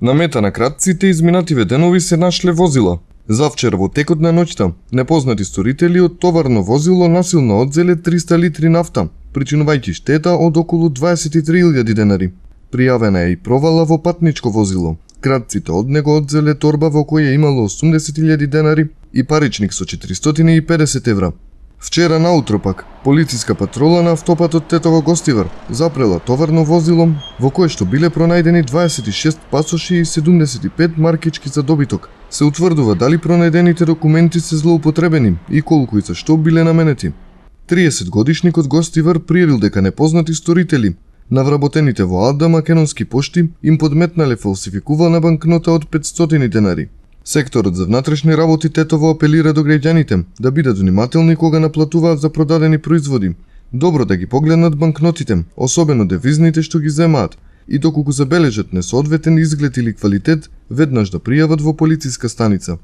На мета на кратците изминативе денови се нашле возила. Завчера во текот на ноќта, непознати сторители од товарно возило насилно одзеле 300 литри нафта, причинувајќи штета од околу 23.000 денари. Пријавена е и провала во патничко возило. Кратците од него одзеле торба во која имало 80.000 денари и паричник со 450 евра. Вчера наутро пак, полициска патрола на автопатот Тетово-Гостивар запрела товарно возило во кое што биле пронајдени 26 пасоши и 75 маркички за добиток. Се утврдува дали пронајдените документи се злоупотребени и колку и за што биле наменети. 30-годишникот Гостивар пријавил дека непознати сторители на вработените во АД Македонски пошти им подметнале фалсификувана банкнота од 500 денари. Секторот за внатрешни работи Тетово апелира до граѓаните да бидат внимателни кога наплатуваат за продадени производи. Добро да ги погледнат банкнотите, особено девизните што ги земаат, и доколку забележат несоодветен изглед или квалитет, веднаш да пријават во полициска станица.